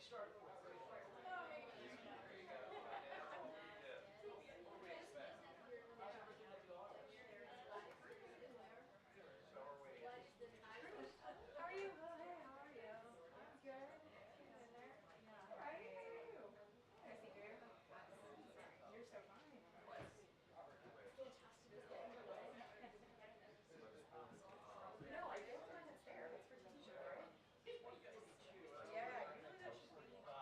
How are you? Oh, hey, how are you? I'm good. You in there? Yeah. All right. How are you? I see you. You're so fine. No, I don't find it's fair. It's for teacher, right? Yeah, usually that should be.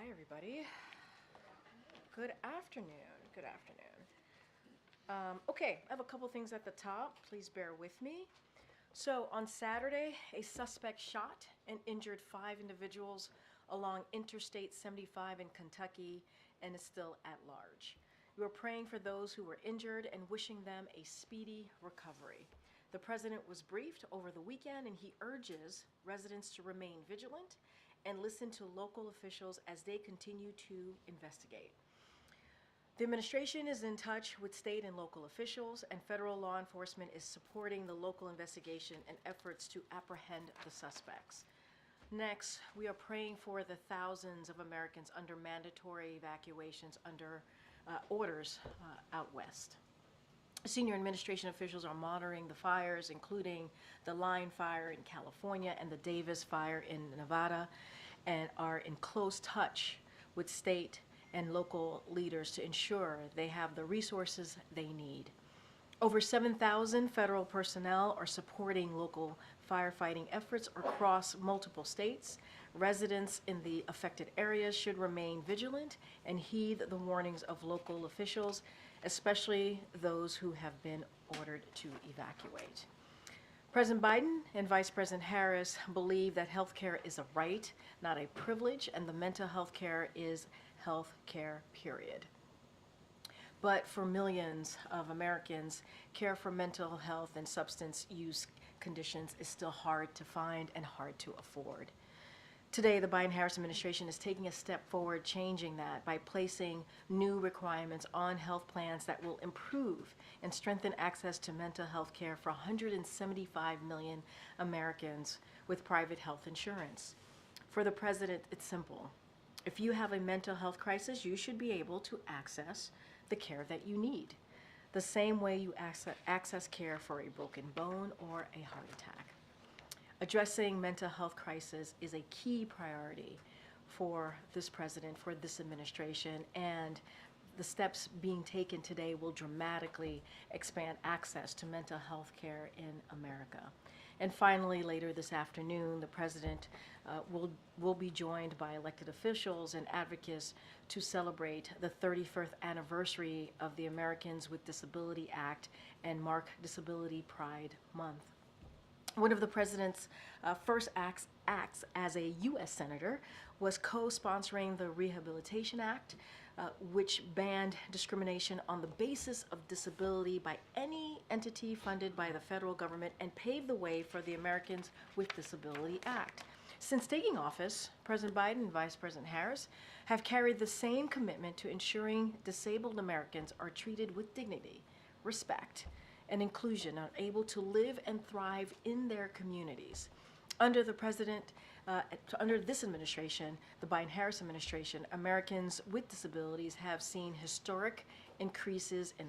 Hi, everybody. Good afternoon. Good afternoon. Okay, I have a couple things at the top. Please bear with me. So, on Saturday, a suspect shot and injured 5 individuals along Interstate 75 in Kentucky and is still at large. We are praying for those who were injured and wishing them a speedy recovery. The president was briefed over the weekend, and he urges residents to remain vigilant and listen to local officials as they continue to investigate. The administration is in touch with state and local officials, and federal law enforcement is supporting the local investigation and efforts to apprehend the suspects. Next, we are praying for the thousands of Americans under mandatory evacuations under orders out west. Senior administration officials are monitoring the fires, including the Line Fire in California and the Davis Fire in Nevada, and are in close touch with state and local leaders to ensure they have the resources they need. Over 7,000 federal personnel are supporting local firefighting efforts across multiple states. Residents in the affected areas should remain vigilant and heed the warnings of local officials, especially those who have been ordered to evacuate. President Biden and Vice President Harris believe that health care is a right, not a privilege, and the mental health care is health care, period. But for millions of Americans, care for mental health and substance use conditions is still hard to find and hard to afford. Today, the Biden-Harris administration is taking a step forward, changing that by placing new requirements on health plans that will improve and strengthen access to mental health care for 175 million Americans with private health insurance. For the president, it's simple. If you have a mental health crisis, you should be able to access the care that you need, the same way you access care for a broken bone or a heart attack. Addressing mental health crisis is a key priority for this president, for this administration, and the steps being taken today will dramatically expand access to mental health care in America. And finally, later this afternoon, the president will be joined by elected officials and advocates to celebrate the 31st anniversary of the Americans with Disability Act and mark Disability Pride Month. One of the president's first acts as a U.S. Senator was co-sponsoring the Rehabilitation Act, which banned discrimination on the basis of disability by any entity funded by the federal government and paved the way for the Americans with Disability Act. Since taking office, President Biden and Vice President Harris have carried the same commitment to ensuring disabled Americans are treated with dignity, respect, and inclusion, are able to live and thrive in their communities. Under this administration, the Biden-Harris administration, Americans with disabilities have seen historic increases in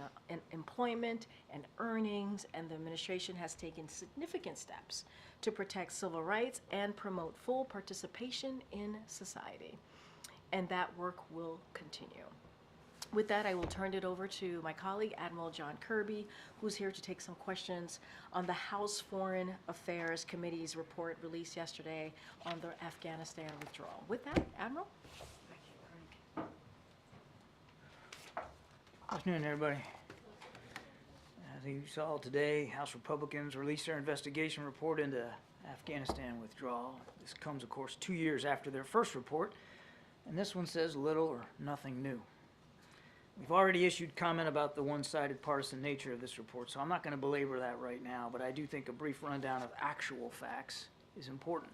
employment and earnings, and the administration has taken significant steps to protect civil rights and promote full participation in society. And that work will continue. With that, I will turn it over to my colleague, Admiral John Kirby, who's here to take some questions on the House Foreign Affairs Committee's report released yesterday on the Afghanistan withdrawal. With that, Admiral. Good afternoon, everybody. As you saw today, House Republicans released their investigation report into Afghanistan withdrawal. This comes, of course, 2 years after their first report, and this one says little or nothing new. We've already issued comment about the one-sided partisan nature of this report, so I'm not going to belabor that right now, but I do think a brief rundown of actual facts is important.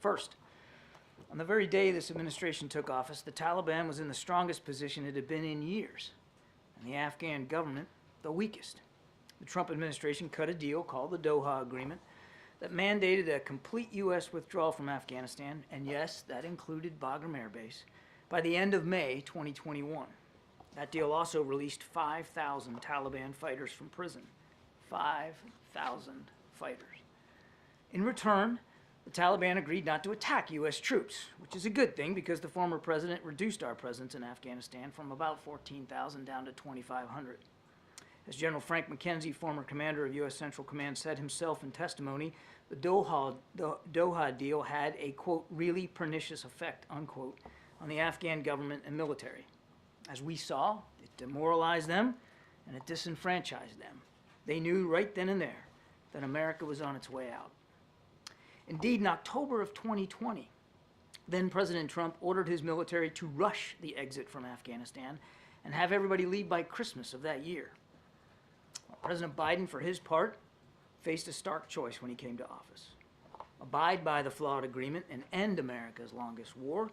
First, on the very day this administration took office, the Taliban was in the strongest position it had been in years, and the Afghan government the weakest. The Trump administration cut a deal called the Doha Agreement that mandated a complete U.S. withdrawal from Afghanistan, and yes, that included Bagram Air Base, by the end of May 2021. That deal also released 5,000 Taliban fighters from prison. 5,000 fighters. In return, the Taliban agreed not to attack U.S. troops, which is a good thing because the former president reduced our presence in Afghanistan from about 14,000 down to 2,500. As General Frank McKenzie, former commander of U.S. Central Command, said himself in testimony, the Doha deal had a, quote, really pernicious effect, unquote, on the Afghan government and military. As we saw, it demoralized them and it disenfranchised them. They knew right then and there that America was on its way out. Indeed, in October of 2020, then President Trump ordered his military to rush the exit from Afghanistan and have everybody leave by Christmas of that year. President Biden, for his part, faced a stark choice when he came to office. Abide by the flawed agreement and end America's longest war,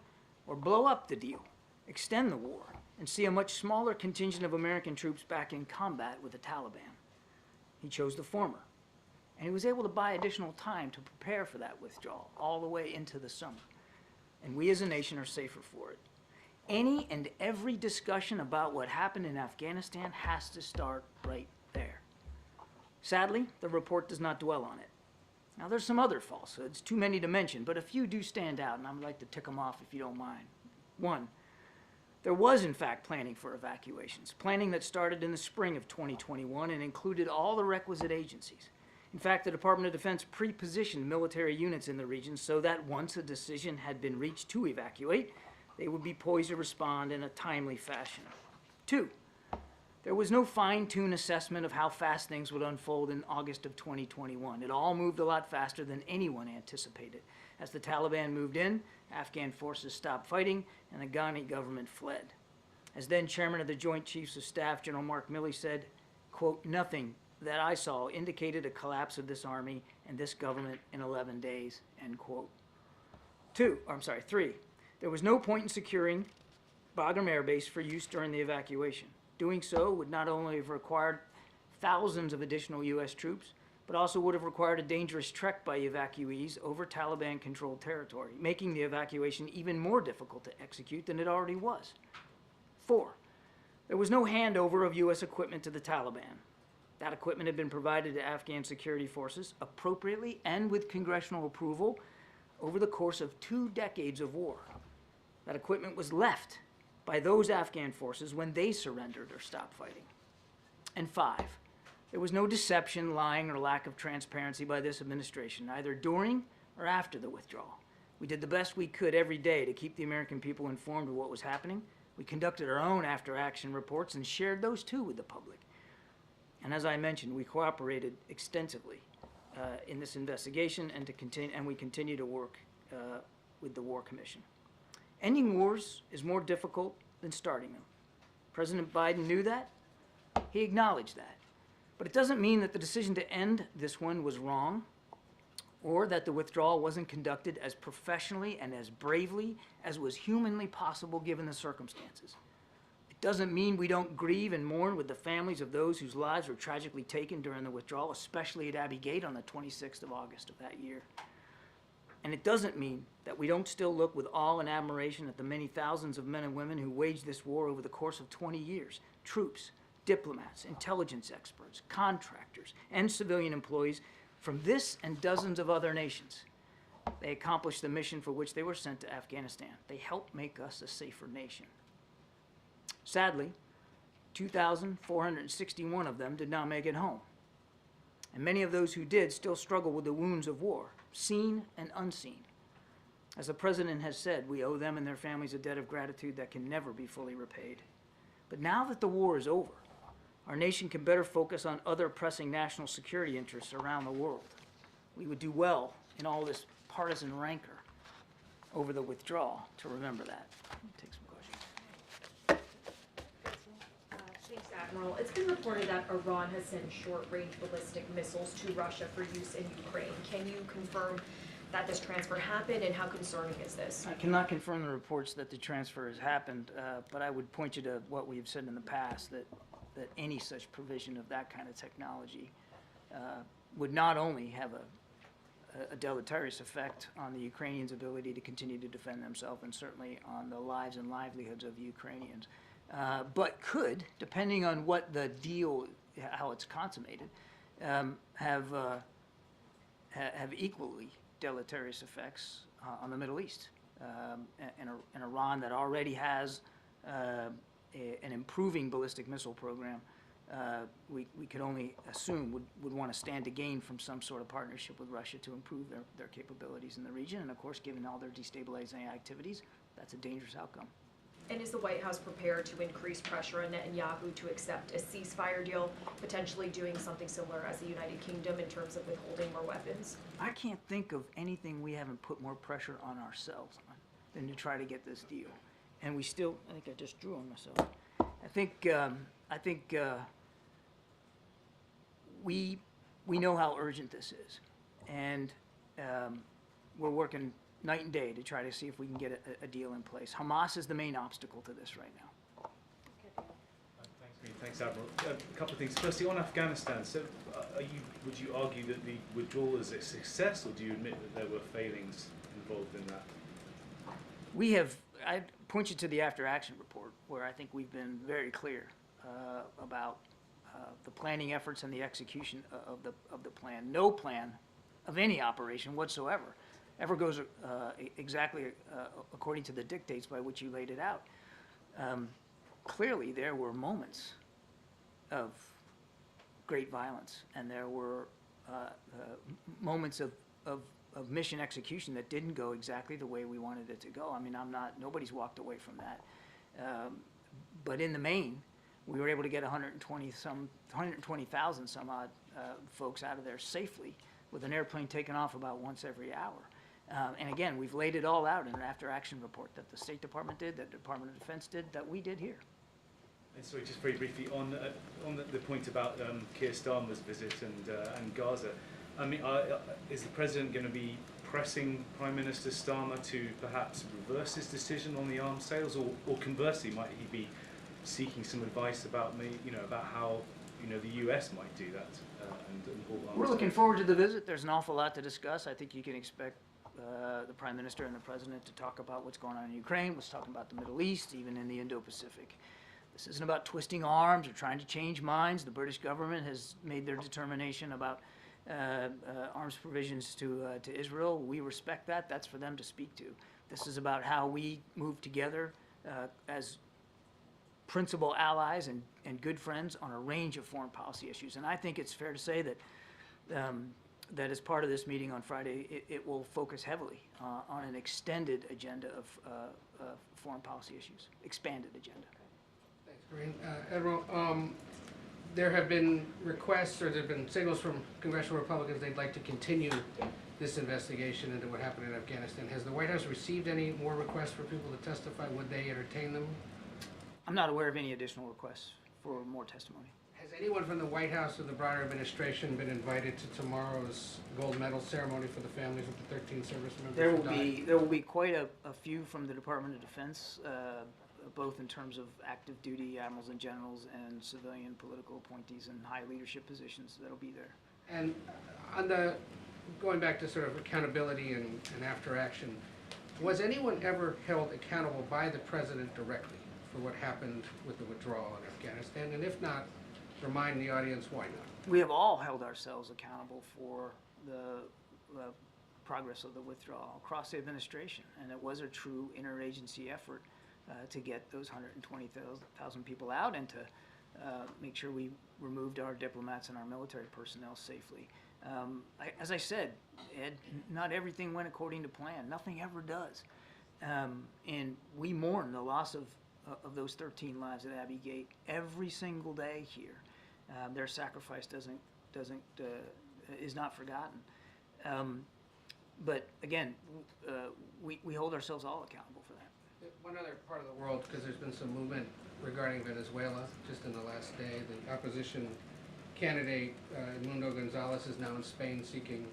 or blow up the deal, extend the war, and see a much smaller contingent of American troops back in combat with the Taliban. He chose the former, and he was able to buy additional time to prepare for that withdrawal all the way into the summer. And we as a nation are safer for it. Any and every discussion about what happened in Afghanistan has to start right there. Sadly, the report does not dwell on it. Now, there's some other falsehoods, too many to mention, but a few do stand out, and I'd like to tick them off if you don't mind. One, there was, in fact, planning for evacuations, planning that started in the spring of 2021 and included all the requisite agencies. In fact, the Department of Defense pre-positioned military units in the region so that once a decision had been reached to evacuate, they would be poised to respond in a timely fashion. Two, there was no fine-tuned assessment of how fast things would unfold in August of 2021. It all moved a lot faster than anyone anticipated. As the Taliban moved in, Afghan forces stopped fighting, and the Ghani government fled. As then chairman of the Joint Chiefs of Staff, General Mark Milley said, quote, "Nothing that I saw indicated a collapse of this army and this government in 11 days," end quote. Three, there was no point in securing Bagram Air Base for use during the evacuation. Doing so would not only have required thousands of additional U.S. troops, but also would have required a dangerous trek by evacuees over Taliban-controlled territory, making the evacuation even more difficult to execute than it already was. 4, there was no handover of U.S. equipment to the Taliban. That equipment had been provided to Afghan security forces appropriately and with congressional approval over the course of 2 decades of war. That equipment was left by those Afghan forces when they surrendered or stopped fighting. And 5, there was no deception, lying, or lack of transparency by this administration, either during or after the withdrawal. We did the best we could every day to keep the American people informed of what was happening. We conducted our own after-action reports and shared those too with the public. And as I mentioned, we cooperated extensively in this investigation and we continue to work with the War Commission. Ending wars is more difficult than starting them. President Biden knew that. He acknowledged that. But it doesn't mean that the decision to end this one was wrong or that the withdrawal wasn't conducted as professionally and as bravely as was humanly possible given the circumstances. It doesn't mean we don't grieve and mourn with the families of those whose lives were tragically taken during the withdrawal, especially at Abbey Gate on the 26th of August of that year. And it doesn't mean that we don't still look with awe and admiration at the many thousands of men and women who waged this war over the course of 20 years. Troops, diplomats, intelligence experts, contractors, and civilian employees from this and dozens of other nations. They accomplished the mission for which they were sent to Afghanistan. They helped make us a safer nation. Sadly, 2,461 of them did not make it home. And many of those who did still struggle with the wounds of war, seen and unseen. As the President has said, we owe them and their families a debt of gratitude that can never be fully repaid. But now that the war is over, our nation can better focus on other pressing national security interests around the world. We would do well in all this partisan rancor over the withdrawal to remember that. Take some questions. Thanks, Admiral. It's been reported that Iran has sent short-range ballistic missiles to Russia for use in Ukraine. Can you confirm that this transfer happened, and how concerning is this? I cannot confirm the reports that the transfer has happened, but I would point you to what we've said in the past, that any such provision of that kind of technology would not only have a deleterious effect on the Ukrainians' ability to continue to defend themselves and certainly on the lives and livelihoods of Ukrainians, but could, depending on what the deal, how it's consummated, have equally deleterious effects on the Middle East. In Iran that already has an improving ballistic missile program we could only assume would want to stand to gain from some sort of partnership with Russia to improve their capabilities in the region. And of course, given all their destabilizing activities, that's a dangerous outcome. And is the White House prepared to increase pressure on Netanyahu to accept a ceasefire deal, potentially doing something similar as the United Kingdom in terms of withholding more weapons? I can't think of anything we haven't put more pressure on ourselves on than to try to get this deal. And we still, I think I just drew on myself. I think we know how urgent this is, and we're working night and day to try to see if we can get a deal in place. Hamas is the main obstacle to this right now. Thanks, Admiral. A couple of things. Firstly, on Afghanistan, so would you argue that the withdrawal is a success, or do you admit that there were failings involved in that? I point you to the after-action report, where I think we've been very clear about the planning efforts and the execution of the plan. No plan of any operation whatsoever ever goes exactly according to the dictates by which you laid it out. Clearly, there were moments of great violence, and there were moments of mission execution that didn't go exactly the way we wanted it to go. I mean, nobody's walked away from that. But in the main, we were able to get 120,000 some odd folks out of there safely, with an airplane taken off about once every hour. And again, we've laid it all out in an after-action report that the State Department did, that the Department of Defense did, that we did here. And sorry, just very briefly on the point about Keir Starmer's visit and Gaza. I mean, is the president going to be pressing Prime Minister Starmer to perhaps reverse his decision on the arms sales, or conversely, might he be seeking some advice about about how the U.S. might do that and halt arms? We're looking forward to the visit. There's an awful lot to discuss. I think you can expect the Prime Minister and the President to talk about what's going on in Ukraine, what's talking about the Middle East, even in the Indo-Pacific. This isn't about twisting arms or trying to change minds. The British government has made their determination about arms provisions to Israel. We respect that. That's for them to speak to. This is about how we move together as principal allies and good friends on a range of foreign policy issues. And I think it's fair to say that that as part of this meeting on Friday, it will focus heavily on an extended agenda of foreign policy issues, expanded agenda. Thanks, Green. Admiral, there have been requests, or there have been signals from congressional Republicans they'd like to continue this investigation into what happened in Afghanistan. Has the White House received any more requests for people to testify? Would they entertain them? I'm not aware of any additional requests for more testimony. Has anyone from the White House or the broader administration been invited to tomorrow's gold medal ceremony for the families of the 13 service members? There will be quite a few from the Department of Defense, both in terms of active duty admirals and generals and civilian political appointees in high leadership positions that'll be there. And on going back to sort of accountability and after action, was anyone ever held accountable by the president directly for what happened with the withdrawal in Afghanistan? And if not, remind the audience why not. We have all held ourselves accountable for the progress of the withdrawal across the administration, and it was a true interagency effort to get those 120,000 people out and to make sure we removed our diplomats and our military personnel safely. As I said, Ed, not everything went according to plan. Nothing ever does. And we mourn the loss of those 13 lives at Abbey Gate every single day here. Their sacrifice is not forgotten. But again, we hold ourselves all accountable for that. One other part of the world, because there's been some movement regarding Venezuela just in the last day. The opposition candidate, Mundo Gonzalez, is now in Spain seeking,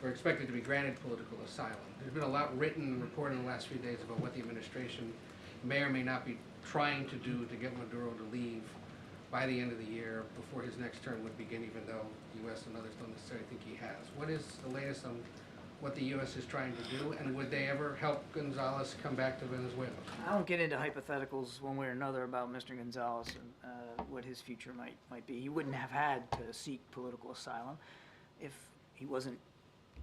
or expected to be granted political asylum. There's been a lot written and reported in the last few days about what the administration may or may not be trying to do to get Maduro to leave by the end of the year, before his next term would begin, even though the U.S. and others don't necessarily think he has. What is the latest on what the U.S. is trying to do, and would they ever help Gonzalez come back to Venezuela? I don't get into hypotheticals one way or another about Mr. Gonzalez and what his future might be. He wouldn't have had to seek political asylum if he wasn't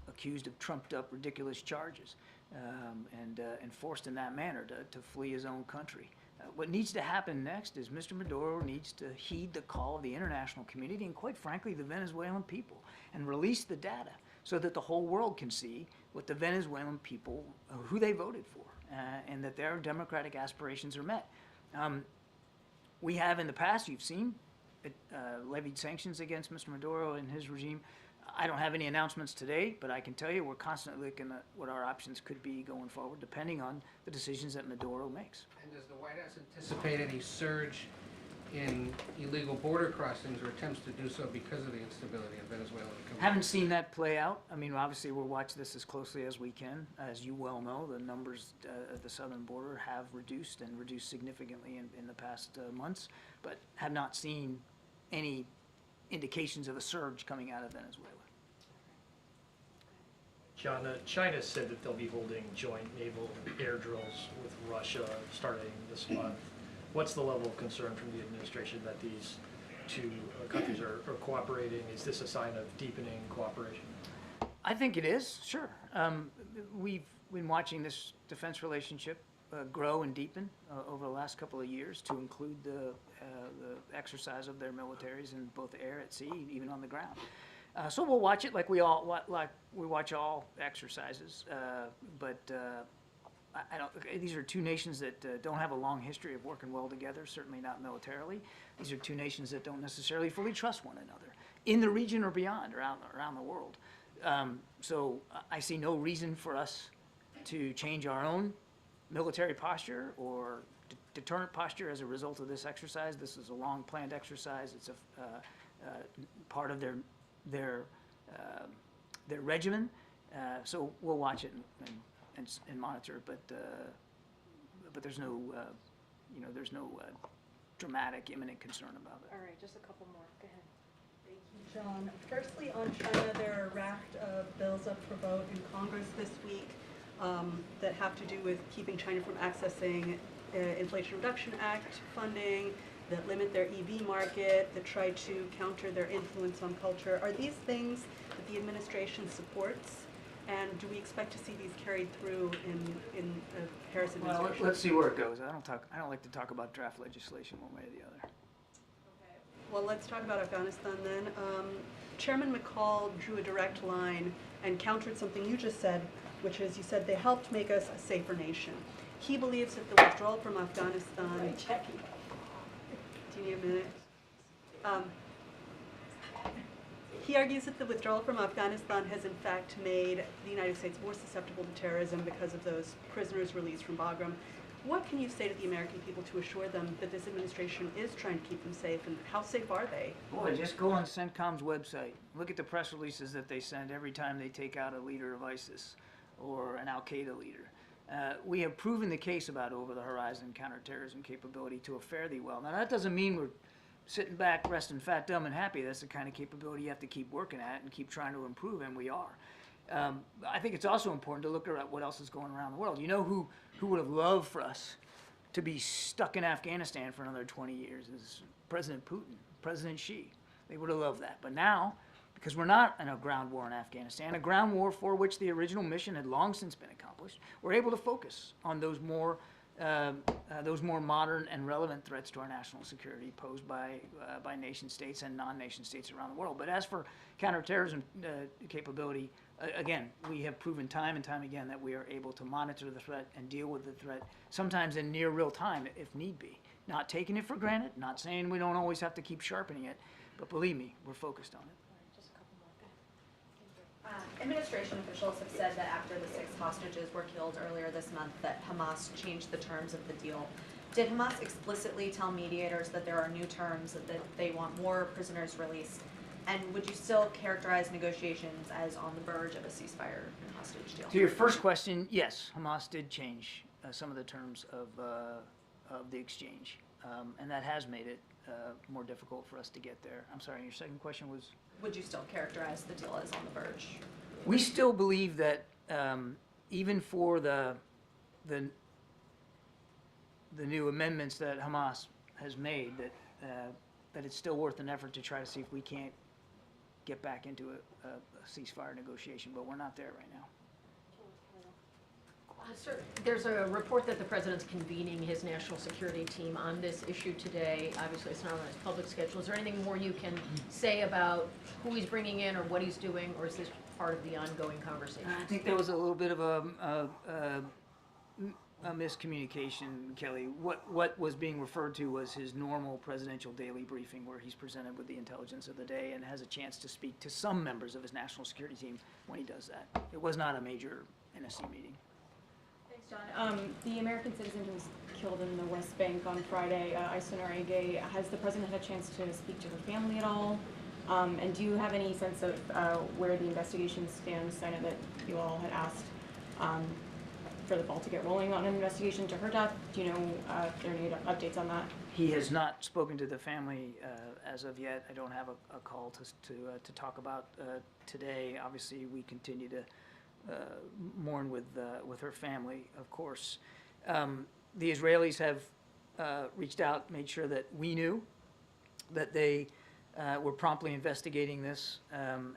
accused of trumped-up, ridiculous charges and forced in that manner to flee his own country. What needs to happen next is Mr. Maduro needs to heed the call of the international community and, quite frankly, the Venezuelan people, and release the data so that the whole world can see what the Venezuelan people, who they voted for, and that their democratic aspirations are met. We have in the past, you've seen, levied sanctions against Mr. Maduro and his regime. I don't have any announcements today, but I can tell you we're constantly looking at what our options could be going forward, depending on the decisions that Maduro makes. And does the White House anticipate any surge in illegal border crossings or attempts to do so because of the instability in Venezuela? Haven't seen that play out. I mean, obviously, we'll watch this as closely as we can. As you well know, the numbers at the southern border have reduced and reduced significantly in the past months, but have not seen any indications of a surge coming out of Venezuela. John, China said that they'll be holding joint naval air drills with Russia starting this month. What's the level of concern from the administration that these two countries are cooperating? Is this a sign of deepening cooperation? I think it is, sure. We've been watching this defense relationship grow and deepen over the last couple of years to include the exercise of their militaries in both air, at sea, even on the ground. So we'll watch it like we watch all exercises. But I don't. These are two nations that don't have a long history of working well together. Certainly not militarily. These are two nations that don't necessarily fully trust one another in the region or beyond, around the world. So I see no reason for us to change our own military posture or deterrent posture as a result of this exercise. This is a long planned exercise. It's a part of their regimen. So we'll watch it and monitor, but there's no there's no dramatic imminent concern about it. All right, just a couple more. Go ahead. Thank you, John. Firstly, on China, there are a raft of bills up for vote in Congress this week that have to do with keeping China from accessing Inflation Reduction Act funding, that limit their EV market, that try to counter their influence on culture. Are these things that the administration supports? And do we expect to see these carried through in the Harris administration? Well, let's see where it goes. I don't like to talk about draft legislation one way or the other. Okay. Well, let's talk about Afghanistan then. Chairman McCall drew a direct line and countered something you just said, which is you said they helped make us a safer nation. He believes that the withdrawal from Afghanistan. Do you need a minute? He argues that the withdrawal from Afghanistan has in fact made the United States more susceptible to terrorism because of those prisoners released from Bagram. What can you say to the American people to assure them that this administration is trying to keep them safe, and how safe are they? Boy, just go on CENTCOM's website. Look at the press releases that they send every time they take out a leader of ISIS or an al-Qaeda leader. We have proven the case about over-the-horizon counterterrorism capability to a fairly well. Now, that doesn't mean we're sitting back, resting fat, dumb, and happy. That's the kind of capability you have to keep working at and keep trying to improve, and we are. I think it's also important to look at what else is going around the world. You know who would have loved for us to be stuck in Afghanistan for another 20 years is President Putin, President Xi. They would have loved that. But now, because we're not in a ground war in Afghanistan, a ground war for which the original mission had long since been accomplished, we're able to focus on those more modern and relevant threats to our national security posed by nation states and non-nation states around the world. But as for counterterrorism capability, again, we have proven time and time again that we are able to monitor the threat and deal with the threat, sometimes in near real time if need be. Not taking it for granted, not saying we don't always have to keep sharpening it, but believe me, we're focused on it. Administration officials have said that after the 6 hostages were killed earlier this month that Hamas changed the terms of the deal. Did Hamas explicitly tell mediators that there are new terms, that they want more prisoners released? And would you still characterize negotiations as on the verge of a ceasefire and hostage deal? To your first question, yes, Hamas did change some of the terms of the exchange, and that has made it more difficult for us to get there. I'm sorry, your second question was? Would you still characterize the deal as on the verge? We still believe that even for the new amendments that Hamas has made, that it's still worth an effort to try to see if we can't get back into a ceasefire negotiation, but we're not there right now. Sir, there's a report that the president's convening his national security team on this issue today. Obviously, it's not on his public schedule. Is there anything more you can say about who he's bringing in or what he's doing, or is this part of the ongoing conversation? I think there was a little bit of a miscommunication, Kelly. What was being referred to was his normal presidential daily briefing where he's presented with the intelligence of the day and has a chance to speak to some members of his national security team when he does that. It was not a major NSC meeting. Thanks, John. The American citizen who was killed in the West Bank on Friday, Aysen Ege, has the president had a chance to speak to her family at all? And do you have any sense of where the investigation stands? I know that you all had asked for the ball to get rolling on an investigation to her death. Do you know if there are any updates on that? He has not spoken to the family as of yet. I don't have a call to talk about today. Obviously, we continue to mourn with her family, of course. The Israelis have reached out, made sure that we knew that they were promptly investigating this.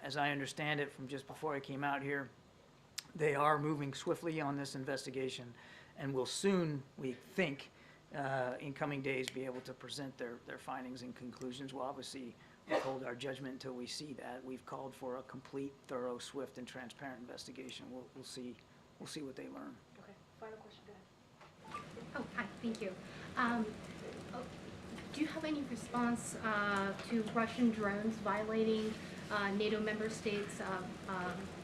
As I understand it from just before I came out here, they are moving swiftly on this investigation and will soon, we think, in coming days, be able to present their findings and conclusions. We'll obviously withhold our judgment until we see that. We've called for a complete, thorough, swift, and transparent investigation. We'll see what they learn. Okay, final question, go ahead. Oh, hi, thank you. Do you have any response to Russian drones violating NATO member states,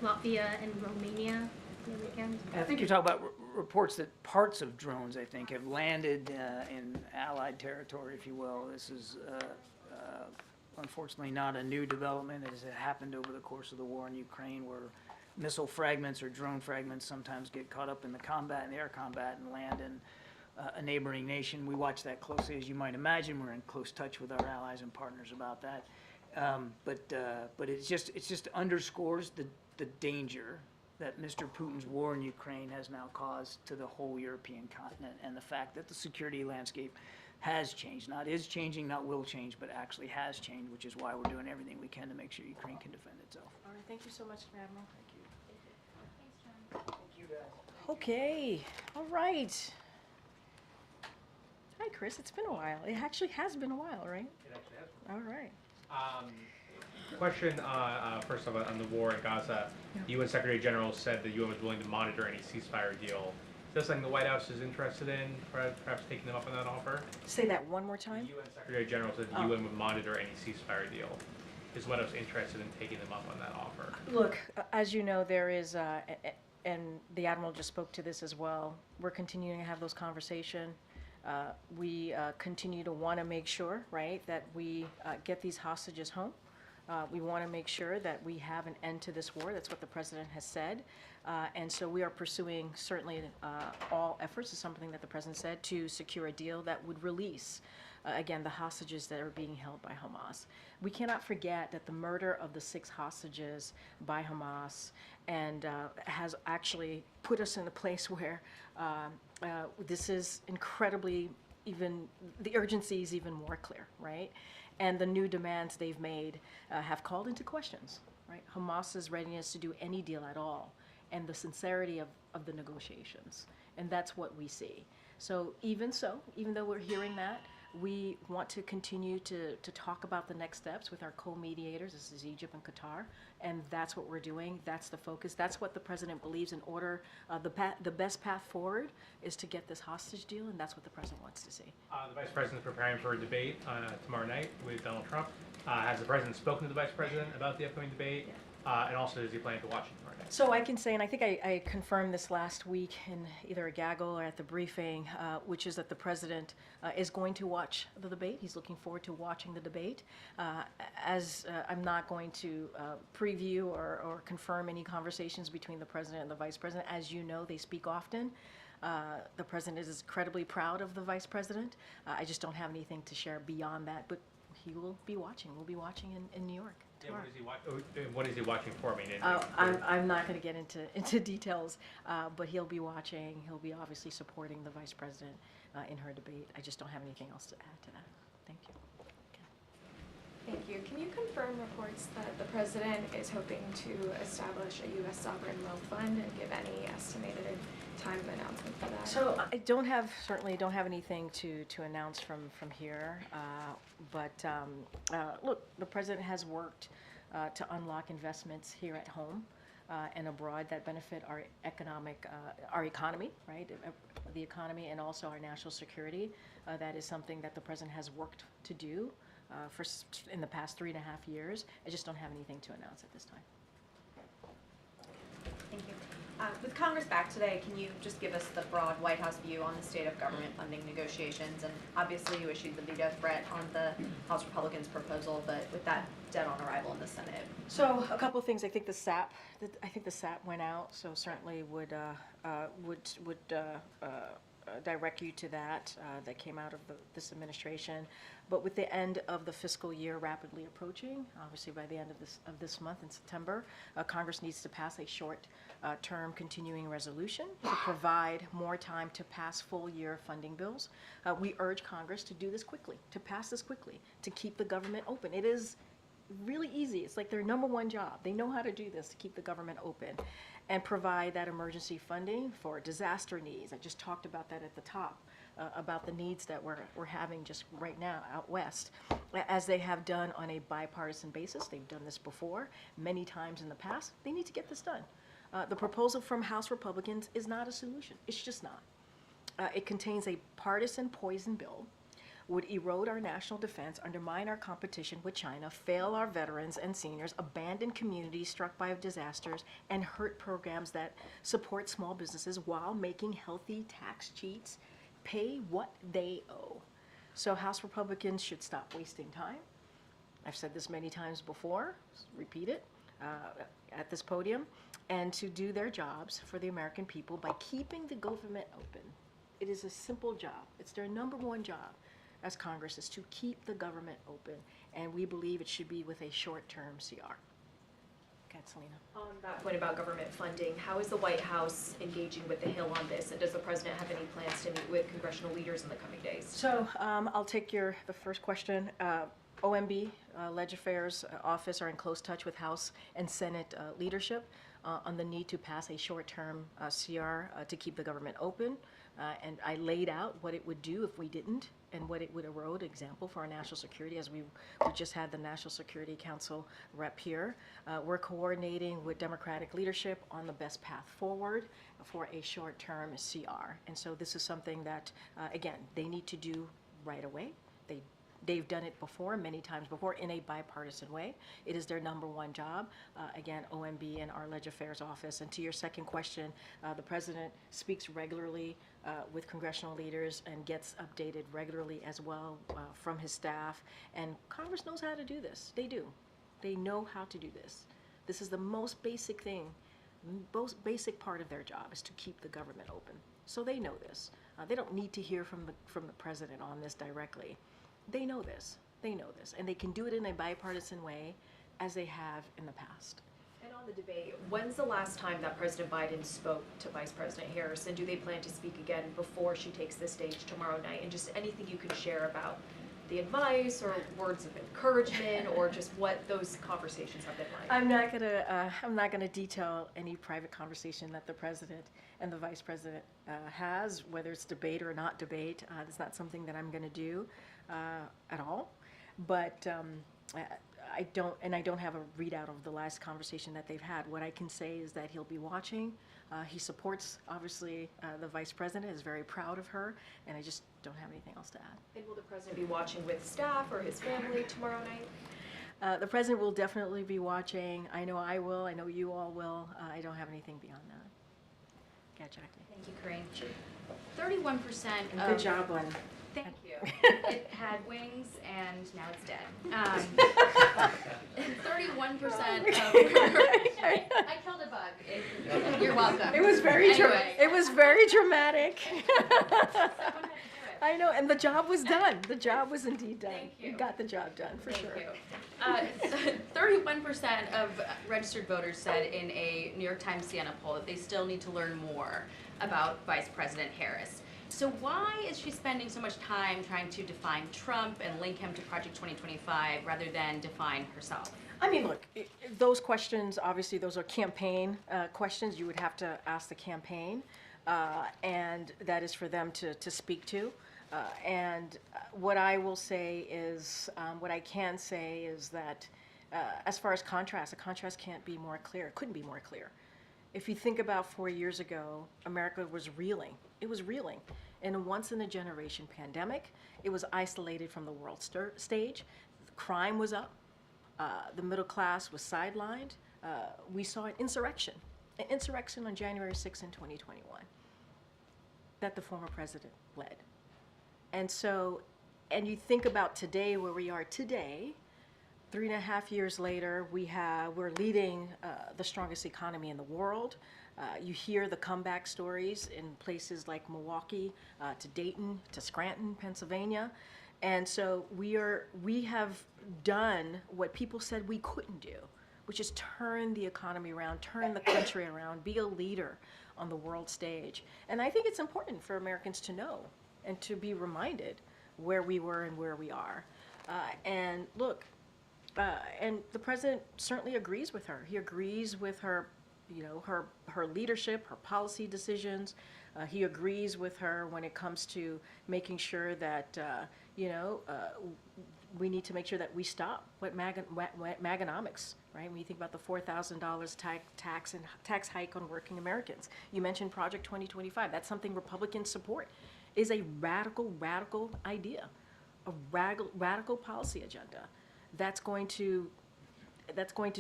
Latvia and Romania the weekend? I think you're talking about reports that parts of drones, I think, have landed in Allied territory, if you will. This is unfortunately not a new development, as it happened over the course of the war in Ukraine, where missile fragments or drone fragments sometimes get caught up in the combat, in the air combat, and land in a neighboring nation. We watch that closely, as you might imagine. We're in close touch with our allies and partners about that. But it just underscores the danger that Mr. Putin's war in Ukraine has now caused to the whole European continent, and the fact that the security landscape has changed, not is changing, not will change, but actually has changed, which is why we're doing everything we can to make sure Ukraine can defend itself. All right, thank you so much, Admiral. Thank you. Thanks, John. Thank you, guys. Okay, all right. Hi, Chris. It's been a while. It actually has been a while, right? It actually has. All right. Question, first of all, on the war in Gaza. The UN Secretary General said the UN was willing to monitor any ceasefire deal. Is that something the White House is interested in, perhaps taking them up on that offer? Say that one more The time. UN Secretary General said the UN would monitor any ceasefire deal. Is the White House interested in taking them up on that offer? Look, as you know, there is, and the Admiral just spoke to this as well, we're continuing to have those conversations. We continue to want to make sure, right, that we get these hostages home. We want to make sure that we have an end to this war. That's what the president has said. And so we are pursuing certainly all efforts, is something that the president said, to secure a deal that would release, again, the hostages that are being held by Hamas. We cannot forget that the murder of the 6 hostages by Hamas and has actually put us in a place where this is incredibly, even the urgency is even more clear, right? And the new demands they've made have called into questions, right? Hamas's readiness to do any deal at all, and the sincerity of the negotiations. And that's what we see. So, even though we're hearing that, we want to continue to talk about the next steps with our co-mediators. This is Egypt and Qatar, and that's what we're doing. That's the focus. That's what the president believes in order. The best path forward is to get this hostage deal, and that's what the president wants to see. The Vice President is preparing for a debate tomorrow night with Donald Trump. Has the President spoken to the Vice President about the upcoming debate? Yeah. And also, does he plan to watch it tomorrow night? So I can say, and I think I confirmed this last week in either a gaggle or at the briefing, which is that the president is going to watch the debate. He's looking forward to watching the debate. I'm not going to preview or confirm any conversations between the president and the vice president. As you know, they speak often. The president is incredibly proud of the vice president. I just don't have anything to share beyond that, but he will be watching. We'll be watching in New York. Yeah, what is he watching for? I mean, I'm not going to get into details, but he'll be watching. He'll be obviously supporting the vice president in her debate. I just don't have anything else to add to that. Thank you. Okay. Thank you. Can you confirm reports that the president is hoping to establish a U.S. sovereign wealth fund and give any estimated time of announcement for that? So I certainly don't have anything to announce from here. But look, the president has worked to unlock investments here at home and abroad that benefit our economy, right? The economy and also our national security. That is something that the president has worked to do in the past 3.5 years. I just don't have anything to announce at this time. Thank you. With Congress back today, can you just give us the broad White House view on the state of government funding negotiations? And obviously you issued the veto threat on the House Republicans' proposal, but with that dead on arrival in the Senate. So a couple of things. I think the SAP went out, so certainly would direct you to that. That came out of this administration. But with the end of the fiscal year rapidly approaching, obviously by the end of this month in September, Congress needs to pass a short-term continuing resolution to provide more time to pass full-year funding bills. We urge Congress to do this quickly, to pass this quickly, to keep the government open. It is really easy. It's like their number one job. They know how to do this, to keep the government open and provide that emergency funding for disaster needs. I just talked about that at the top, about the needs that we're having just right now out west, as they have done on a bipartisan basis. They've done this before, many times in the past. They need to get this done. The proposal from House Republicans is not a solution. It's just not. It contains a partisan poison bill, would erode our national defense, undermine our competition with China, fail our veterans and seniors, abandon communities struck by disasters, and hurt programs that support small businesses while making healthy tax cheats pay what they owe. So House Republicans should stop wasting time. I've said this many times before, repeat it at this podium, and to do their jobs for the American people by keeping the government open. It is a simple job. It's their number one job as Congress, is to keep the government open, and we believe it should be with a short-term CR. Okay, Selena. On that point about government funding, how is the White House engaging with the Hill on this, and does the president have any plans to meet with congressional leaders in the coming days? So I'll take the first question. OMB, Leg Affairs Office, are in close touch with House and Senate leadership on the need to pass a short-term CR to keep the government open. And I laid out what it would do if we didn't, and what it would erode, example, for our national security, as we just had the National Security Council rep here. We're coordinating with Democratic leadership on the best path forward for a short-term CR. And so this is something that, again, they need to do right away. They've done it before, many times before, in a bipartisan way. It is their number one job. Again, OMB and our Leg Affairs Office. And to your second question, the president speaks regularly with congressional leaders and gets updated regularly as well from his staff. And Congress knows how to do this. They do. They know how to do this. This is the most basic thing, most basic part of their job, is to keep the government open. So they know this. They don't need to hear from the president on this directly. They know this. They know this. And they can do it in a bipartisan way, as they have in the past. And on the debate, when's the last time that President Biden spoke to Vice President Harris, and do they plan to speak again before she takes the stage tomorrow night? And just anything you can share about the advice or words of encouragement, or just what those conversations have been like? I'm not gonna detail any private conversation that the president and the vice president has, whether it's debate or not debate. It's not something that I'm gonna do at all. But I don't have a readout of the last conversation that they've had. What I can say is that he'll be watching. He supports, obviously, the vice president, is very proud of her, and I just don't have anything else to add. And will the president be watching with staff or his family tomorrow night? The president will definitely be watching. I know I will. I know you all will. I don't have anything beyond that. Yeah, Jackie. Thank you, Corinne. 31% of... Good job, Len. Thank you. It had wings and now it's dead. 31% of... I killed a bug. You're welcome. It was very Anyway. dramatic. Someone had to do it. I know, and the job was done. The job was indeed done. Thank you. You got the job done, for sure. Thank you. 31% of registered voters said in a New York Times Siena poll that they still need to learn more about Vice President Harris. So why is she spending so much time trying to define Trump and link him to Project 2025 rather than define herself? I mean, look, those questions, obviously, those are campaign questions. You would have to ask the campaign. and that is for them to speak to. And what I will say is, what I can say is that as far as contrast, the contrast can't be more clear. It couldn't be more clear. If you think about 4 years ago, America was reeling. It was reeling. In a once-in-a-generation pandemic, it was isolated from the world stage. Crime was up. The middle class was sidelined. We saw an insurrection on January 6th in 2021 that the former president led. And so, and you think about today, where we are today, 3.5 years later, we're leading the strongest economy in the world. You hear the comeback stories in places like Milwaukee, to Dayton, to Scranton, Pennsylvania. And so we have done what people said we couldn't do, which is turn the economy around, turn the country around, be a leader on the world stage. And I think it's important for Americans to know and to be reminded where we were and where we are. And look, and the president certainly agrees with her. He agrees with her, her leadership, her policy decisions. He agrees with her when it comes to making sure that, we need to make sure that we stop Maganomics, right? When you think about the $4,000 tax hike on working Americans. You mentioned Project 2025. That's something Republicans support. Is a radical idea, a radical policy agenda that's going to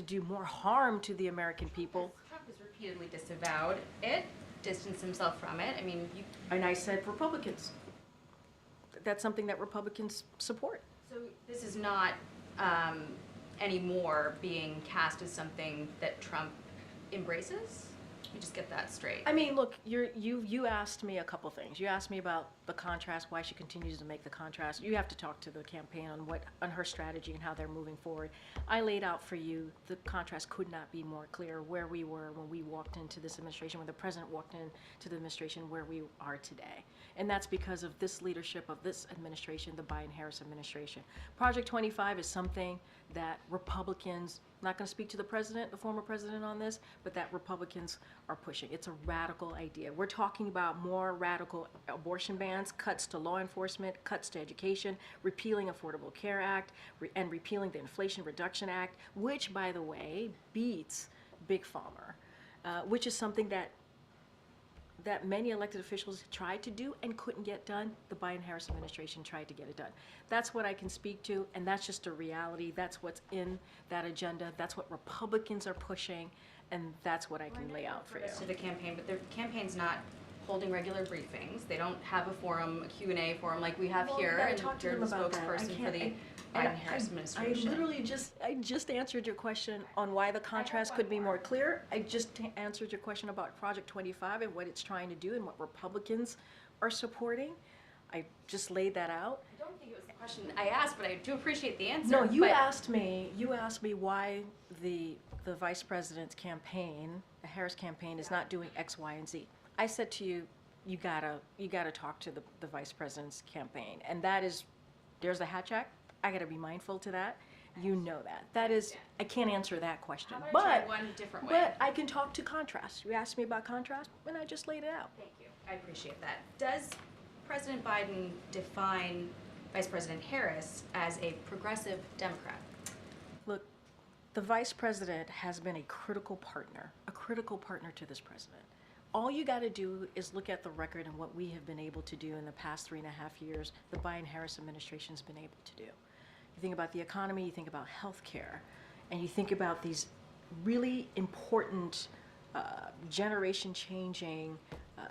do more harm to the American people. Trump has repeatedly disavowed it, distanced himself from it. I mean, And I said Republicans. That's something that Republicans support. So this is not anymore being cast as something that Trump embraces? Let me just get that straight. I mean, look, you asked me a couple things. You asked me about the contrast, why she continues to make the contrast. You have to talk to the campaign on her strategy and how they're moving forward. I laid out for you the contrast could not be more clear where we were when we walked into this administration, when the president walked into the administration, where we are today. And that's because of this leadership of this administration, the Biden-Harris administration. Project 25 is something that Republicans, I'm not going to speak to the president, the former president on this, but that Republicans are pushing. It's a radical idea. We're talking about more radical abortion bans, cuts to law enforcement, cuts to education, repealing Affordable Care Act, and repealing the Inflation Reduction Act, which, by the way, beats Big Pharma, which is something that many elected officials tried to do and couldn't get done. The Biden-Harris administration tried to get it done. That's what I can speak to, and that's just a reality. That's what's in that agenda. That's what Republicans are pushing, and that's what I can lay out for you. To the campaign, but the campaign's not holding regular briefings. They don't have a forum, a Q&A forum like we have here, and you're the spokesperson for the Biden-Harris administration. I literally just answered your question on why the contrast could be more clear. I just answered your question about Project 25 and what it's trying to do and what Republicans are supporting. I just laid that out. I don't think it was the question I asked, but I do appreciate the answer. No, you asked me why the vice president's campaign, the Harris campaign, is not doing X, Y, and Z. I said to you, you gotta talk to the vice president's campaign, and that is, there's the Hatch Act. I gotta be mindful to that. You know that. That is, I can't answer that question. How about I try one different way? But I can talk to contrast. You asked me about contrast, and I just laid it out. Thank you. I appreciate that. Does President Biden define Vice President Harris as a progressive Democrat? Look, the vice president has been a critical partner to this president. All you got to do is look at the record and what we have been able to do in the past 3.5 years, the Biden-Harris administration's been able to do. You think about the economy, you think about healthcare, and you think about these really important generation-changing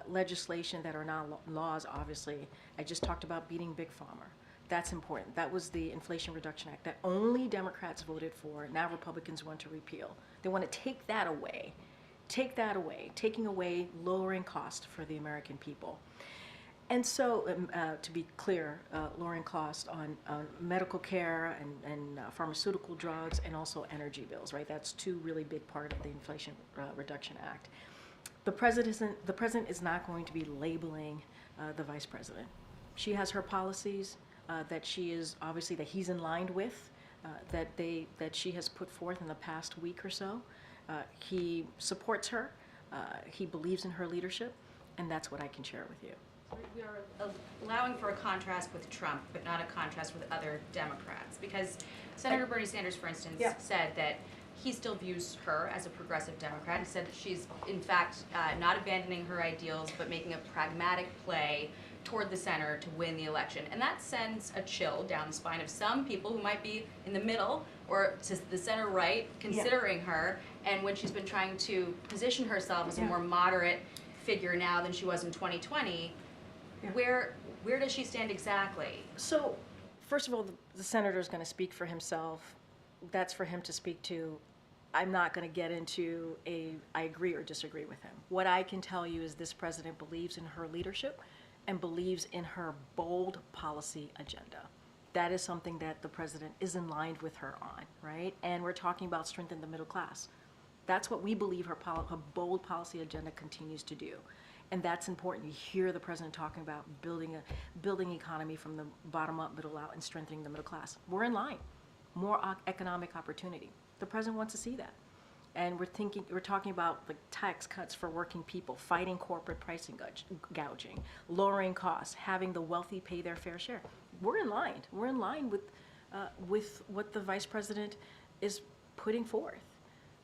legislation that are now laws, obviously. I just talked about beating Big Pharma. That's important. That was the Inflation Reduction Act that only Democrats voted for. Now Republicans want to repeal. They want to take that away. Taking away lowering cost for the American people. And so, to be clear, lowering cost on medical care and pharmaceutical drugs and also energy bills, right? That's two really big part of the Inflation Reduction Act. The president is not going to be labeling the vice president. She has her policies that she is, obviously, that he's in line with, that she has put forth in the past week or so. He supports her. He believes in her leadership. And that's what I can share with you. We are allowing for a contrast with Trump, but not a contrast with other Democrats. Because Senator Bernie Sanders, for instance, said that he still views her as a progressive Democrat. He said that she's, in fact, not abandoning her ideals, but making a pragmatic play toward the center to win the election. And that sends a chill down the spine of some people who might be in the middle or to the center right, considering her, and when she's been trying to position herself as a more moderate figure now than she was in 2020, where does she stand exactly? So, first of all, the senator is going to speak for himself. That's for him to speak to. I'm not going to get into I agree or disagree with him. What I can tell you is this president believes in her leadership and believes in her bold policy agenda. That is something that the president is in line with her on, right? And we're talking about strengthening the middle class. That's what we believe her bold policy agenda continues to do. And that's important. You hear the president talking about building economy from the bottom up, middle out, and strengthening the middle class. We're in line. More economic opportunity. The president wants to see that. And we're talking about like tax cuts for working people, fighting corporate pricing gouging, lowering costs, having the wealthy pay their fair share. We're in line. We're in line with what the vice president is putting forth.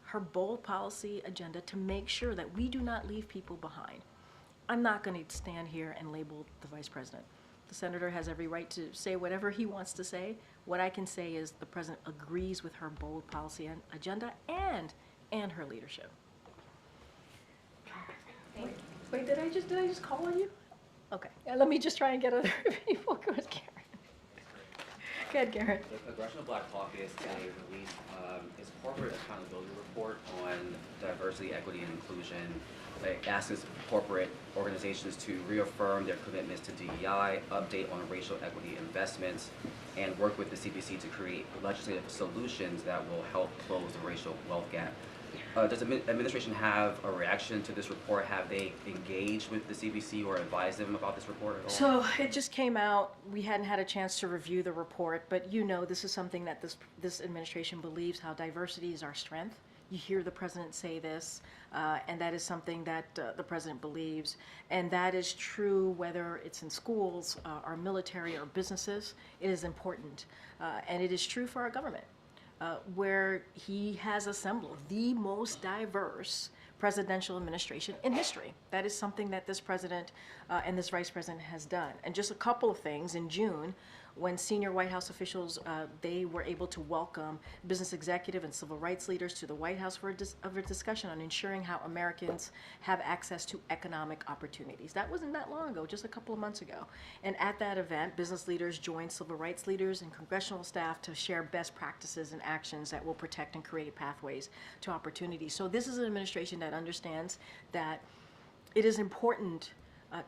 Her bold policy agenda to make sure that we do not leave people behind. I'm not going to stand here and label the vice president. The senator has every right to say whatever he wants to say. What I can say is the president agrees with her bold policy agenda and her leadership. Wait, did I just call on you? Okay, let me just try and get other people. Go ahead, Karen. Go ahead, Karen. The Congressional Black Caucus today released its corporate accountability report on diversity, equity, and inclusion. It asks corporate organizations to reaffirm their commitments to DEI, update on racial equity investments, and work with the CBC to create legislative solutions that will help close the racial wealth gap. Does the administration have a reaction to this report? Have they engaged with the CBC or advised them about this report at all? So it just came out. We hadn't had a chance to review the report, but this is something that this administration believes, how diversity is our strength. You hear the president say this, and that is something that the president believes. And that is true whether it's in schools, our military, or businesses. It is important. And it is true for our government, where he has assembled the most diverse presidential administration in history. That is something that this president and this vice president has done. And just a couple of things. In June, when senior White House officials, they were able to welcome business executive and civil rights leaders to the White House for a discussion on ensuring how Americans have access to economic opportunities. That wasn't that long ago, just a couple of months ago. And at that event, business leaders joined civil rights leaders and congressional staff to share best practices and actions that will protect and create pathways to opportunity. So this is an administration that understands that it is important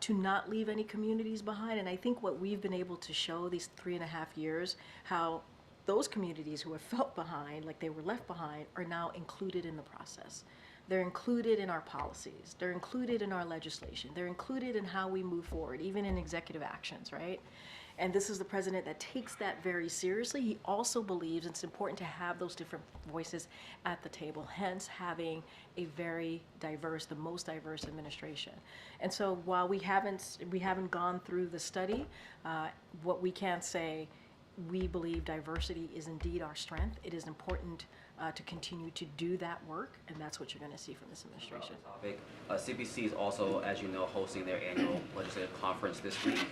to not leave any communities behind. And I think what we've been able to show these 3.5 years, how those communities who have felt behind, like they were left behind, are now included in the process. They're included in our policies. They're included in our legislation. They're included in how we move forward, even in executive actions, right? And this is the president that takes that very seriously. He also believes it's important to have those different voices at the table, hence having a very diverse, the most diverse administration. And so while we haven't gone through the study, what we can say, we believe diversity is indeed our strength. It is important to continue to do that work, and that's what you're going to see from this administration. CBC is also, as you know, hosting their annual legislative conference this week,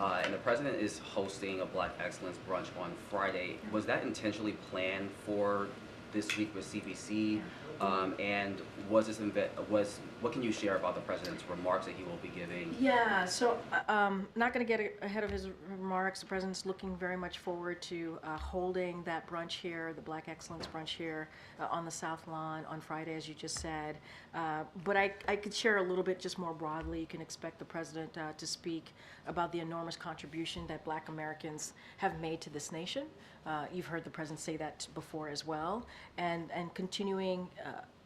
and the president is hosting a Black Excellence brunch on Friday. Was that intentionally planned for this week with CBC? And what can you share about the president's remarks that he will be giving? Yeah, so not going to get ahead of his remarks. The president's looking very much forward to holding that brunch here, the Black Excellence brunch here on the South Lawn on Friday, as you just said. But I could share a little bit just more broadly. You can expect the president to speak about the enormous contribution that Black Americans have made to this nation. You've heard the president say that before as well, and continuing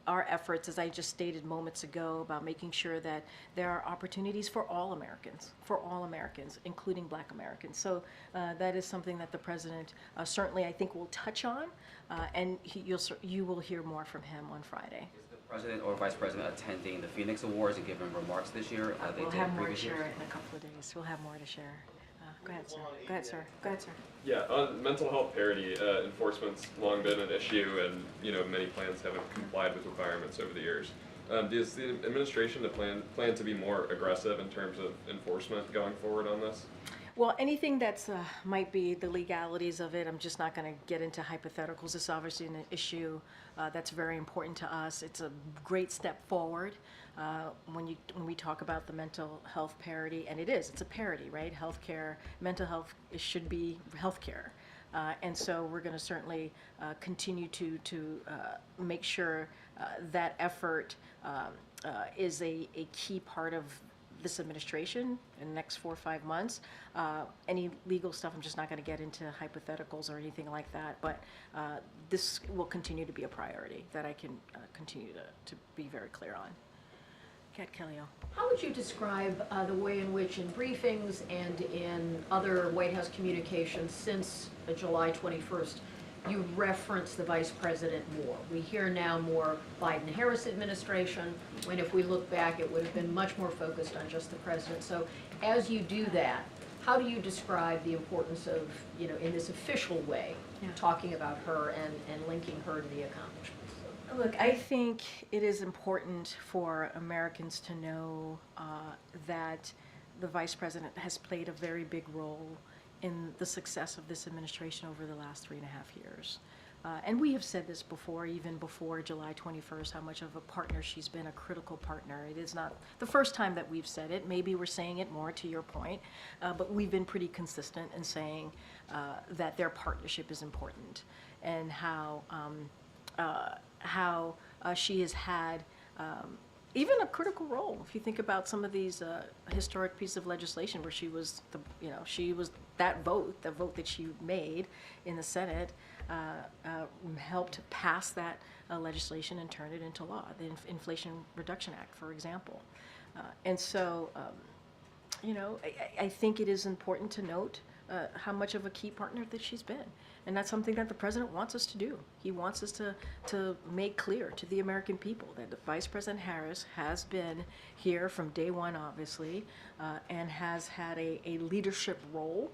our efforts, as I just stated moments ago, about making sure that there are opportunities for all Americans, including Black Americans. So that is something that the president certainly, I think, will touch on, and you will hear more from him on Friday. Is the President or Vice President attending the Phoenix Awards and giving remarks this year? They We'll did have more to previous years? share in a couple of days. We'll have more to share. Go ahead, sir. Go ahead, sir. Go ahead, sir. Yeah, on mental health parity, enforcement's long been an issue, and many plans haven't complied with requirements over the years. Does the administration plan to be more aggressive in terms of enforcement going forward on this? Well, anything that's might be the legalities of it, I'm just not going to get into hypotheticals. It's obviously an issue that's very important to us. It's a great step forward when we talk about the mental health parity, and it's a parity, right? Healthcare, mental health, it should be healthcare. And so we're going to certainly continue to make sure that effort is a key part of this administration in the next 4 or 5 months. Any legal stuff, I'm just not going to get into hypotheticals or anything like that, but this will continue to be a priority that I can continue to be very clear on. Kat Kellyo. How would you describe the way in which in briefings and in other White House communications since July 21st, you reference the vice president more? We hear now more Biden-Harris administration, when if we look back, it would have been much more focused on just the president. So as you do that, how do you describe the importance of, in this official way, talking about her and linking her to the accomplishments? Look, I think it is important for Americans to know that the vice president has played a very big role in the success of this administration over the last 3.5 years. And we have said this before, even before July 21st, how much of a partner she's been, a critical partner. It is not the first time that we've said it. Maybe we're saying it more, to your point, but we've been pretty consistent in saying that their partnership is important, and how she has had even a critical role. If you think about some of these historic pieces of legislation where she was that vote, the vote that she made in the Senate, helped pass that legislation and turn it into law, the Inflation Reduction Act, for example. And so, I think it is important to note how much of a key partner that she's been. And that's something that the president wants us to do. He wants us to make clear to the American people that Vice President Harris has been here from day one, obviously, and has had a leadership role,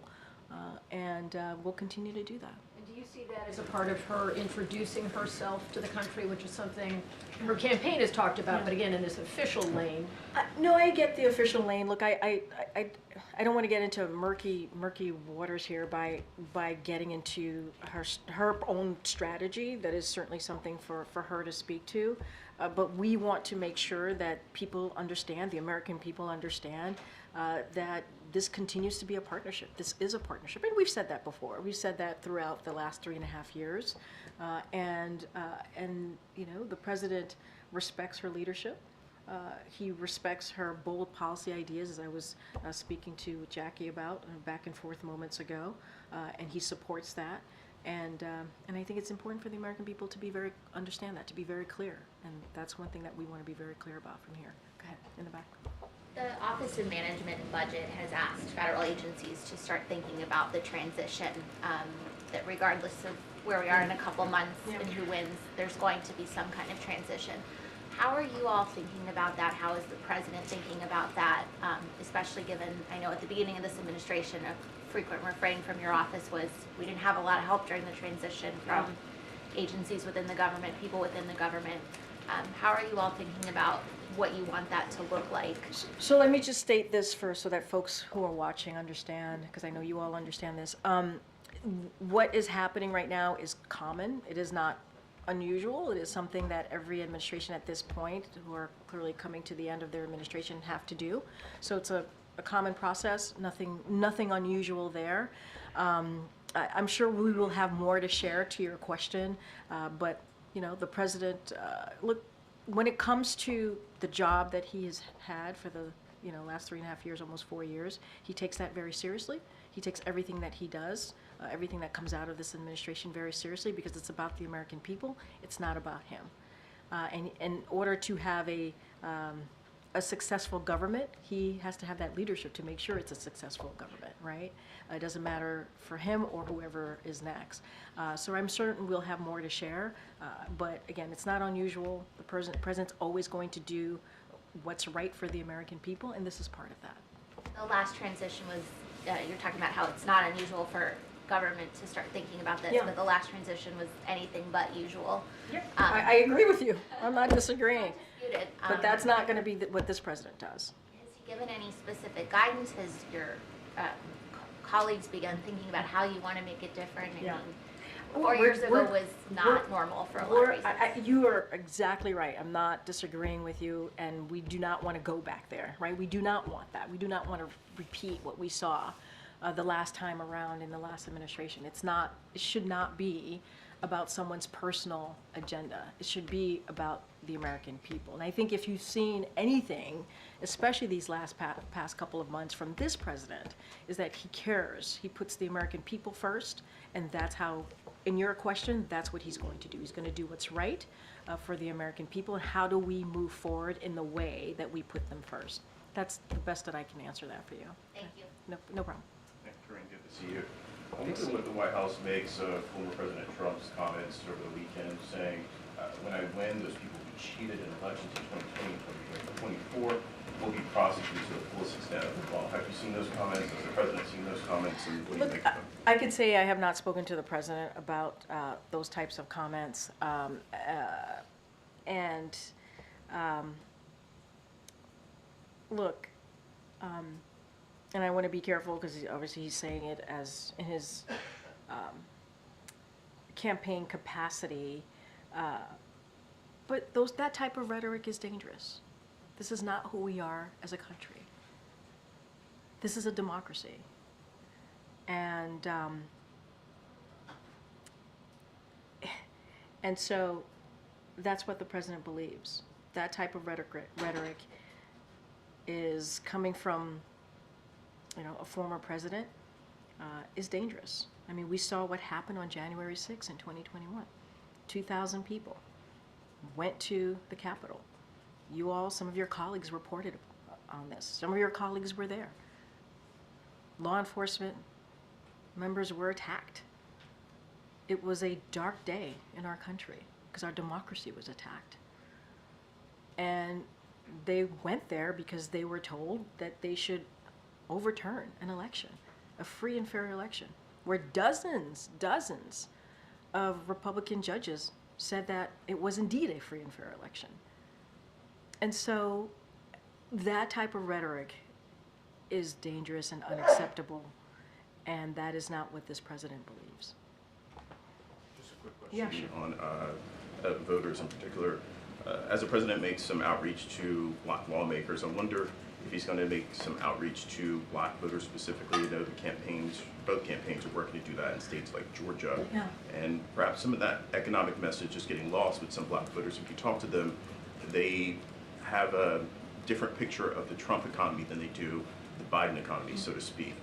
and will continue to do that. And do you see that as a part of her introducing herself to the country, which is something her campaign has talked about, but again, in this official lane? No, I get the official lane. Look, I don't want to get into murky waters here by getting into her own strategy. That is certainly something for her to speak to. But we want to make sure that people understand, the American people understand, that this continues to be a partnership. This is a partnership, and we've said that before. We've said that throughout the last 3.5 years, and the president respects her leadership. He respects her bold policy ideas, as I was speaking to Jackie about back and forth moments ago, and he supports that. And I think it's important for the American people to understand that, to be very clear. And that's one thing that we want to be very clear about from here. Go ahead, in the back. The Office of Management and Budget has asked federal agencies to start thinking about the transition, that regardless of where we are in a couple months and who wins, there's going to be some kind of transition. How are you all thinking about that? How is the president thinking about that? Especially given, I know at the beginning of this administration, a frequent refrain from your office was, we didn't have a lot of help during the transition from agencies within the government, people within the government. How are you all thinking about what you want that to look like? So let me just state this first so that folks who are watching understand, because I know you all understand this. What is happening right now is common. It is not unusual. It is something that every administration at this point, who are clearly coming to the end of their administration, have to do. So it's a common process, nothing unusual there. I'm sure we will have more to share to your question, but the president, look, when it comes to the job that he has had for the last 3.5 years, almost 4 years, he takes that very seriously. He takes everything that he does, everything that comes out of this administration very seriously, because it's about the American people. It's not about him. And in order to have a a successful government, he has to have that leadership to make sure it's a successful government, right? It doesn't matter for him or whoever is next. So I'm certain we'll have more to share. But again, it's not unusual. The president's always going to do what's right for the American people, and this is part of that. The last transition was, you're talking about how it's not unusual for government to start thinking about this, Yeah. but the last transition was anything but usual. I agree with you. I'm not disagreeing. Disputed. But that's not going to be what this president does. Has he given any specific guidance? Has your colleagues begun thinking about how you want to make it different? I Yeah. mean, 4 years ago was not normal for a lot of reasons. You are exactly right. I'm not disagreeing with you, and we do not want to go back there, right? We do not want that. We do not want to repeat what we saw the last time around in the last administration. It should not be about someone's personal agenda. It should be about the American people. And I think if you've seen anything, especially these last past couple of months from this president, is that he cares. He puts the American people first, and that's how, in your question, that's what he's going to do. He's going to do what's right for the American people, and how do we move forward in the way that we put them first. That's the best that I can answer that for you. Thank you. No problem. Thanks, Corinne. Good to see you. I think what the White House makes of former President Trump's comments over the weekend saying, when I win, those people who cheated in elections in 2020 and 2024 will be prosecuted to the fullest extent of the law. Have you seen those comments? Has the president seen those comments? And what do you think of them? I could say I have not spoken to the president about those types of comments. Look, and I want to be careful because obviously he's saying it as in his campaign capacity, but that type of rhetoric is dangerous. This is not who we are as a country. This is a democracy. And so that's what the president believes. That type of rhetoric is coming from, a former president, is dangerous. I mean, we saw what happened on January 6th in 2021. 2,000 people went to the Capitol. Some of your colleagues reported on this. Some of your colleagues were there. Law enforcement members were attacked. It was a dark day in our country because our democracy was attacked. And they went there because they were told that they should overturn an election, a free and fair election, where dozens of Republican judges said that it was indeed a free and fair election. And so that type of rhetoric is dangerous and unacceptable, and that is not what this president believes. Just a quick question. Yeah, sure. On voters in particular. As the president makes some outreach to black lawmakers, I wonder if he's going to make some outreach to black voters specifically. You know, both campaigns are working to do that in states like Georgia. Yeah. And perhaps some of that economic message is getting lost with some black voters. If you talk to them, they have a different picture of the Trump economy than they do the Biden economy, so to speak.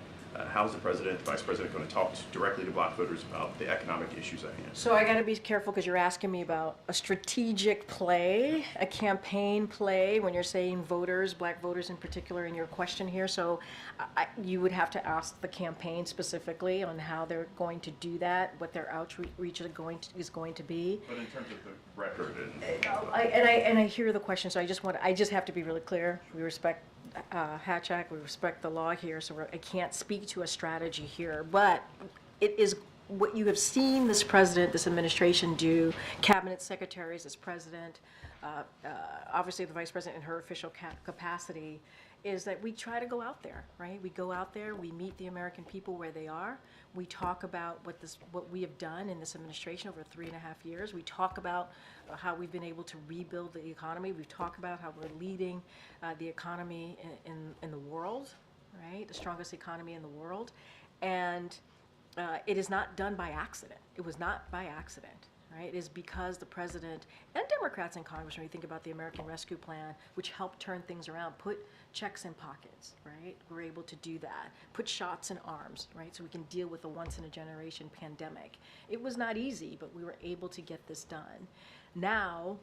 How's the president, the vice president going to talk directly to black voters about the economic issues at hand? So I got to be careful because you're asking me about a strategic play, a campaign play, when you're saying voters, black voters in particular, in your question here. So you would have to ask the campaign specifically on how they're going to do that, what their outreach is going to be. But in terms of the record And I hear the question, so I just have to be really clear. We respect Hatch Act, we respect the law here, so I can't speak to a strategy here, but it is what you have seen this president, this administration do, cabinet secretaries, this president, obviously the vice president in her official capacity, is that we try to go out there, right? We go out there, we meet the American people where they are. We talk about what we have done in this administration over 3.5 years. We talk about how we've been able to rebuild the economy. We talk about how we're leading the economy in the world, right? The strongest economy in the world. And it is not done by accident. It was not by accident. Right? It is because the president and Democrats in Congress, when you think about the American Rescue Plan, which helped turn things around, put checks in pockets, right? We're able to do that. Put shots in arms, right? So we can deal with a once-in-a-generation pandemic. It was not easy, but we were able to get this done. Now,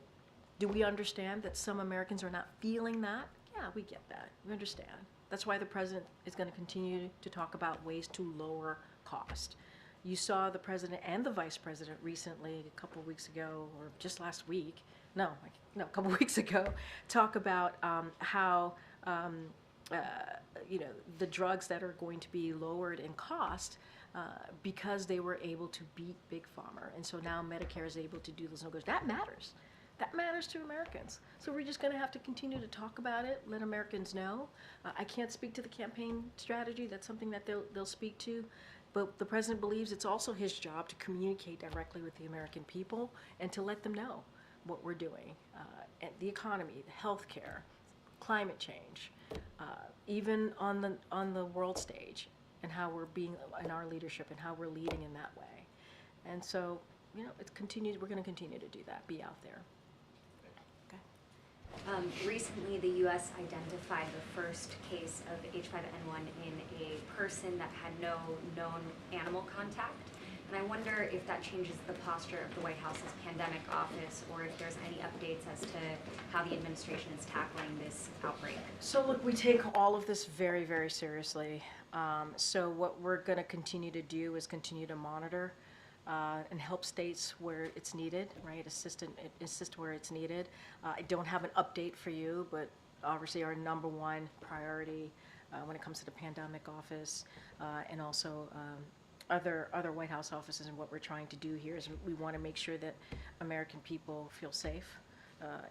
do we understand that some Americans are not feeling that? Yeah, we get that. We understand. That's why the president is going to continue to talk about ways to lower cost. You saw the president and the vice president recently, a couple of weeks ago, or just last week, a couple of weeks ago, talk about how the drugs that are going to be lowered in cost because they were able to beat Big Pharma. And so now Medicare is able to do those negotiations. That matters. That matters to Americans. So we're just going to have to continue to talk about it, let Americans know. I can't speak to the campaign strategy. That's something that they'll speak to. But the president believes it's also his job to communicate directly with the American people and to let them know what we're doing. And the economy, the healthcare, climate change, even on the world stage, and how we're being in our leadership and how we're leading in that way. And so, we're going to continue to do that, be out there. Recently, the U.S. identified the first case of H5N1 in a person that had no known animal contact. And I wonder if that changes the posture of the White House's pandemic office, or if there's any updates as to how the administration is tackling this outbreak. So look, we take all of this very, very seriously. So what we're going to continue to do is continue to monitor and help states where it's needed, right? Assist where it's needed. I don't have an update for you, but obviously our number one priority when it comes to the pandemic office and also other White House offices, and what we're trying to do here is we want to make sure that American people feel safe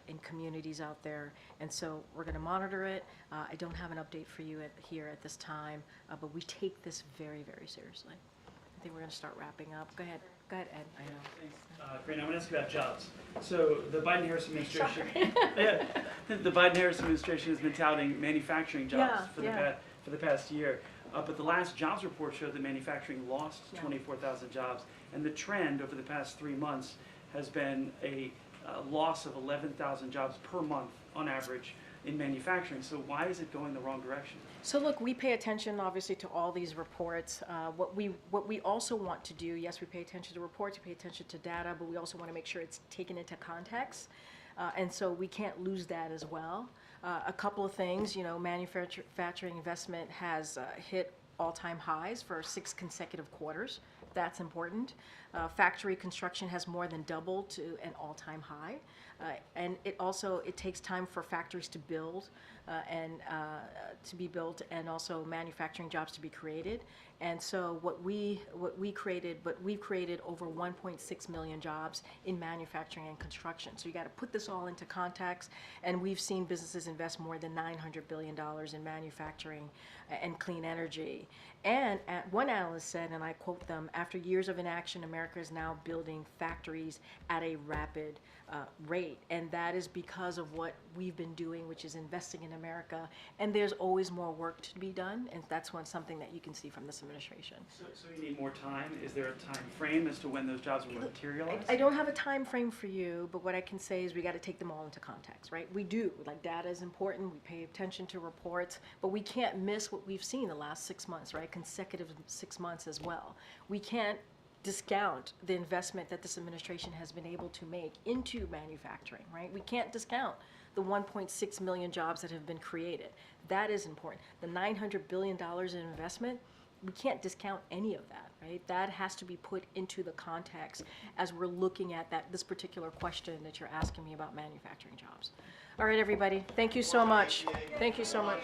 in communities out there, and so we're going to monitor it. I don't have an update for you here at this time, but we take this very, very seriously. I think we're going to start wrapping up. Go ahead, Ed. I know. Thanks. Great. I'm going to ask you about jobs. So the Biden-Harris administration, the Biden-Harris administration has been touting manufacturing jobs for the past year. But the last jobs report showed that manufacturing lost 24,000 jobs, and the trend over the past 3 months has been a loss of 11,000 jobs per month on average in manufacturing. So why is it going the wrong direction? So look, we pay attention obviously to all these reports. What we also want to do, yes, we pay attention to reports, we pay attention to data, but we also want to make sure it's taken into context. And so we can't lose that as well. A couple of things, manufacturing investment has hit all-time highs for 6 consecutive quarters. That's important. Factory construction has more than doubled to an all-time high. And it takes time for factories to build and to be built, and also manufacturing jobs to be created. And so we've created over 1.6 million jobs in manufacturing and construction. So you got to put this all into context. And we've seen businesses invest more than $900 billion in manufacturing and clean energy. And one analyst said, and I quote them, "After years of inaction, America is now building factories at a rapid rate." And that is because of what we've been doing, which is investing in America. And there's always more work to be done. And that's something that you can see from this administration. So you need more time. Is there a time frame as to when those jobs will materialize? I don't have a time frame for you, but what I can say is we got to take them all into context, right? We do. Like, data is important. We pay attention to reports, but we can't miss what we've seen the last 6 months, right? Consecutive 6 months as well. We can't discount the investment that this administration has been able to make into manufacturing, right? We can't discount the 1.6 million jobs that have been created. That is important. The $900 billion in investment, we can't discount any of that, right? That has to be put into the context as we're looking at this particular question that you're asking me about manufacturing jobs. All right, everybody. Thank you so much. Thank you so much.